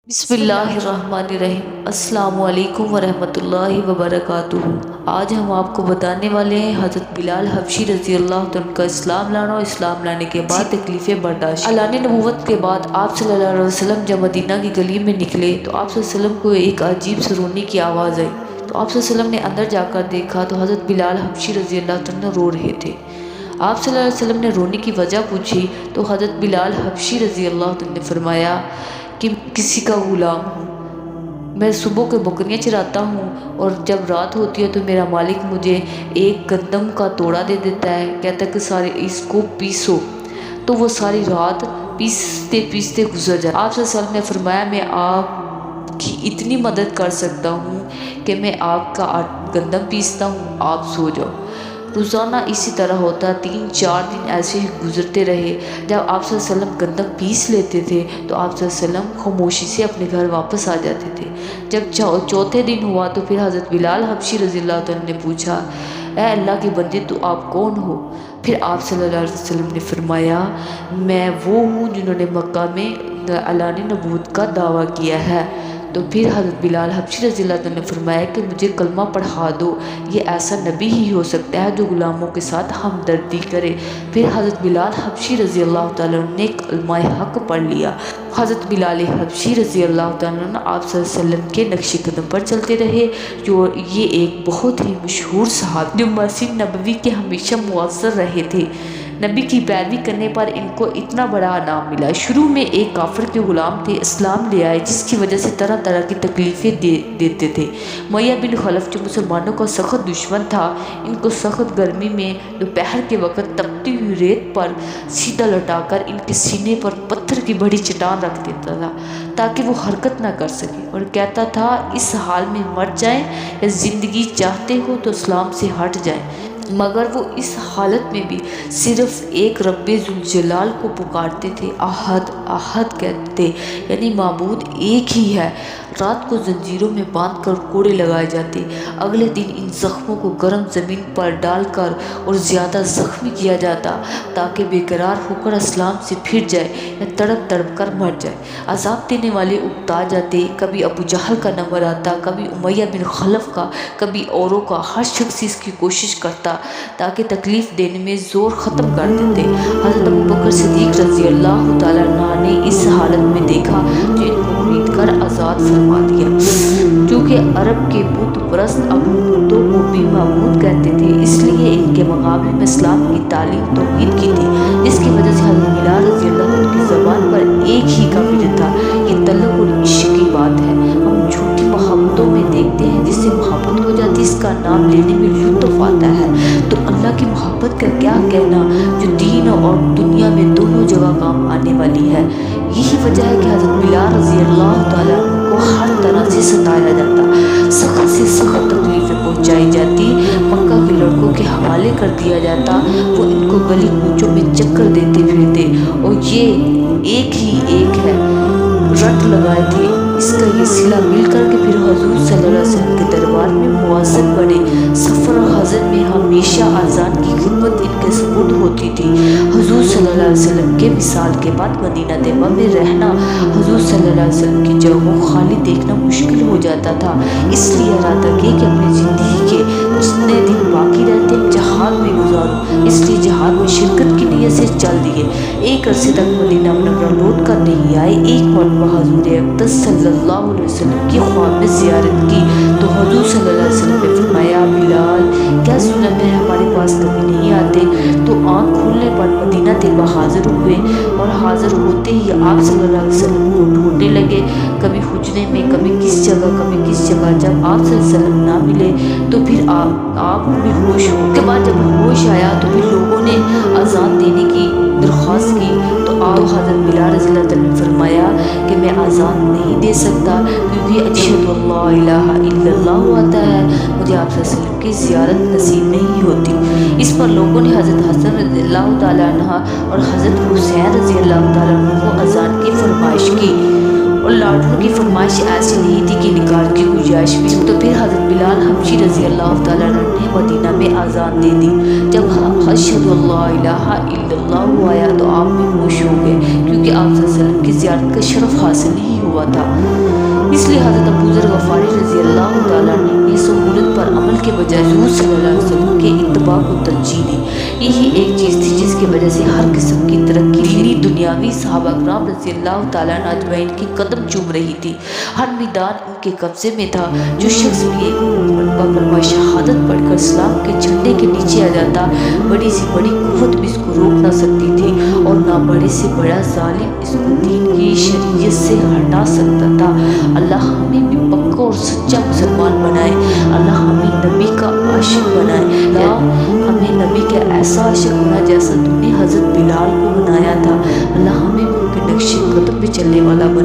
بسم اللہ الرحمن الرحیم۔ السلام علیکم ورحمۃ اللہ وبرکاتہ۔ آج ہم آپ کو بتانے والے ہیں حضرت بلال حبشی رضی اللہ عنہ کا اسلام لانا اور اسلام لانے کے بعد تکلیفیں برداشت۔ اعلان نبوت کے بعد آپ صلی اللہ علیہ وسلم جب مدینہ کی گلی میں نکلے تو آپ صلی اللہ علیہ وسلم کو ایک عجیب سے رونے کی آواز آئی، تو آپ صلی اللہ علیہ وسلم نے اندر جا کر دیکھا تو حضرت بلال حبشی رضی اللہ عنہ رو رہے تھے۔ آپ صلی اللہ علیہ وسلم نے رونے کی وجہ پوچھی تو حضرت بلال حبشی رضی اللہ عنہ نے فرمایا کہ کسی کا غلام ہوں، میں صبح کو بکریاں چراتا ہوں اور جب رات ہوتی ہے تو میرا مالک مجھے ایک گندم کا توڑا دے دیتا ہے، کہتا ہے کہ سارے اس کو پیسو، تو وہ ساری رات پیستے پیستے گزر جاتا۔ آپ صلی اللہ علیہ وسلم نے فرمایا میں آپ کی اتنی مدد کر سکتا ہوں کہ میں آپ کا گندم پیستا ہوں، آپ سو جاؤ۔ روزانہ اسی طرح ہوتا، 3-4 دن ایسے ہی گزرتے رہے۔ جب آپ صلی اللہ علیہ وسلم گندم پیس لیتے تھے تو آپ صلی اللہ علیہ وسلم خاموشی سے اپنے گھر واپس آ جاتے تھے۔ جب چوتھے دن ہوا تو پھر حضرت بلال حبشی رضی اللہ عنہ نے پوچھا، اے اللہ کے بندے تو آپ کون ہو؟ پھر آپ صلی اللہ علیہ وسلم نے فرمایا میں وہ ہوں جنہوں نے مکہ میں اعلان نبوت کا دعویٰ کیا ہے۔ تو پھر حضرت بلال حبشی رضی اللہ عنہ نے فرمایا کہ مجھے کلمہ پڑھا دو، یہ ایسا نبی ہی ہو سکتا ہے جو غلاموں کے ساتھ ہمدردی کرے۔ پھر حضرت بلال حبشی رضی اللہ تعالیٰ عنہ نے کلمہ حق پڑھ لیا۔ حضرت بلال حبشی رضی اللہ تعالیٰ عنہ آپ صلی اللہ علیہ وسلم کے نقش قدم پر چلتے رہے، جو یہ ایک بہت ہی مشہور صحابی جو مسجد نبوی کے ہمیشہ معزز رہے تھے۔ نبی کی پیروی کرنے پر ان کو اتنا بڑا انعام ملا۔ شروع میں ایک کافر کے غلام تھے، اسلام لے آئے جس کی وجہ سے طرح طرح کی تکلیفیں دیتے تھے۔ امیہ بن خلف جو مسلمانوں کا سخت دشمن تھا، ان کو سخت گرمی میں دوپہر کے وقت تپتی ہوئی ریت پر سیدھا لٹا کر ان کے سینے پر پتھر کی بڑی چٹان رکھ دیتا تھا تاکہ وہ حرکت نہ کر سکے، اور کہتا تھا اس حال میں مر جائیں یا زندگی چاہتے ہو تو اسلام سے ہٹ جائیں۔ مگر وہ اس حالت میں بھی صرف ایک رب ذوالجلال کو پکارتے تھے، احد احد کہتے تھے، یعنی معبود ایک ہی ہے۔ رات کو زنجیروں میں باندھ کر کوڑے لگائے جاتے، اگلے دن ان زخموں کو گرم زمین پر ڈال کر اور زیادہ زخمی کیا جاتا تاکہ بے قرار ہو کر اسلام سے پھر جائے یا تڑپ تڑپ کر مر جائے۔ عذاب دینے والے اکتا جاتے، کبھی ابو جہل کا نمبر آتا، کبھی امیہ بن خلف کا، کبھی اوروں کا، ہر شخص اس کی کوشش کرتا تاکہ تکلیف دینے میں زور ختم کر دیتے۔ حضرت ابوبکر صدیق رضی اللہ تعالیٰ عنہ نے اس حالت میں دیکھا جو ان کو خرید کر آزاد فرما دیا۔ چونکہ عرب کے بت پرست اپنے بتوں کو بھی معبود کہتے تھے، اس لیے ان کے مقابلے میں اسلام کی تعلیم توحید کی تھی، جس کی وجہ سے حضرت بلال رضی اللہ عنہ کی زبان پر ایک ہی کا وجہ تھا، یہ تعلق اور عشق کی بات ہے۔ ہم جھوٹی محبتوں میں دیکھتے ہیں جس سے محبت ہو جاتی، اس کا نام لینے میں لطف آتا ہے، تو اللہ کی محبت کا کیا کہنا جو دین اور دنیا میں دونوں جگہ کام آنے والی ہے۔ یہی وجہ ہے کہ حضرت بلال رضی اللہ تعالیٰ عنہ کو ہر طرح سے ستایا جاتا، سخت سے سخت تکلیفیں پہنچائی جاتی، مکہ کے لڑکوں کے حوالے کر دیا جاتا، وہ ان کو گلی کوچوں میں چکر دیتے پھرتے، اور یہ ایک ہی ایک ہے رٹ لگائے تھے، اس کا یہ صلہ مل کر کے پھر حضور صلی اللہ علیہ وسلم کے دربار میں مؤذن بنے۔ سفر و حضر میں ہمیشہ اذان کی خدمت ان کے سپرد ہوتی تھی۔ حضور صلی اللہ علیہ وسلم کے وصال کے بعد مدینہ طیبہ میں رہنا، حضور صلی اللہ علیہ وسلم کی جگہوں خالی دیکھنا مشکل ہو جاتا تھا، اس لیے ارادہ کیا کہ اپنی زندگی کے جتنے دن باقی رہتے جہاد میں گزاروں، اس لیے جہاد میں شرکت کی نیت سے چل دیے۔ ایک عرصے تک مدینہ منورہ لوٹ کر نہیں آئے۔ ایک مرتبہ حضور اقدس صلی اللہ علیہ وسلم کی خواب میں زیارت کی تو حضور صلی اللہ علیہ وسلم نے فرمایا بلال کیا سنا ہے ہمارے پاس کبھی نہیں آتے؟ تو آنکھ کھلنے پر مدینہ طیبہ حاضر ہوئے، اور حاضر ہوتے ہی آپ صلی اللہ علیہ وسلم کو ڈھونڈنے لگے، کبھی حجرے میں، کبھی کس جگہ، کبھی کس جگہ۔ جب آپ صلی اللہ علیہ وسلم نہ ملے تو پھر آپ بے ہوش ہو کے بعد جب ہوش آیا تو پھر لوگوں نے اذان دینے کی درخواست کی تو حضرت بلال رضی اللہ عنہ نے فرمایا کہ میں اذان نہیں دے سکتا کیونکہ اشہد اللہ الہ الا اللہ آتا ہے، مجھے آپ صلی اللہ علیہ وسلم کی زیارت نصیب نہیں ہوتی۔ اس پر لوگوں نے حضرت حسن رضی اللہ تعالیٰ عنہ اور حضرت حسین رضی اللہ تعالیٰ عنہ کو اذان کی فرمائش کی، اور لاڈلوں کی فرمائش ایسی نہیں تھی کہ نکاح کی گنجائش بھی ہو۔ تو پھر حضرت بلال حبشی رضی اللہ تعالیٰ عنہ نے مدینہ میں اذان دے دی۔ جب اشہد اللہ الہ الا اللہ آیا تو آپ بھی خوش ہو گئے، کیونکہ آپ صلی اللہ علیہ وسلم کی زیارت کا شرف حاصل نہیں ہوا تھا۔ اس لیے حضرت ابو ذر غفاری رضی اللہ تعالیٰ نے اس سہولت پر عمل کے بجائے حضور صلی اللہ علیہ وسلم کے اتباع کو ترجیح دی۔ یہی ایک چیز تھی جس کی وجہ سے ہر قسم کی ترقی دینی دنیاوی صحابہ کرام رضی اللہ تعالیٰ عنہ اجمعین کے قدم چوم رہی تھی۔ ہر میدان ان کے قبضے میں تھا۔ جو شخص بھی ایک مرتبہ کلمہ شہادت پڑھ کر اسلام کے جھنڈے کے نیچے آ جاتا، بڑی سے بڑی قوت بھی اس کو روک نہ سکتی تھی، اور نہ بڑے سے بڑا ظالم اس کو دین کی شریعت سے ہٹا سکتا تھا۔ اللہ ہمیں بھی پکا اور سچا مسلمان بنائے، اللہ ہمیں نبی کا عاشق بنائے، یا ہمیں نبی کا ایسا عاشق بنا جیسا تم نے حضرت بلال کو بنایا تھا۔ اللہ ہمیں ان کے نقش قدم پہ چلنے والا بنا۔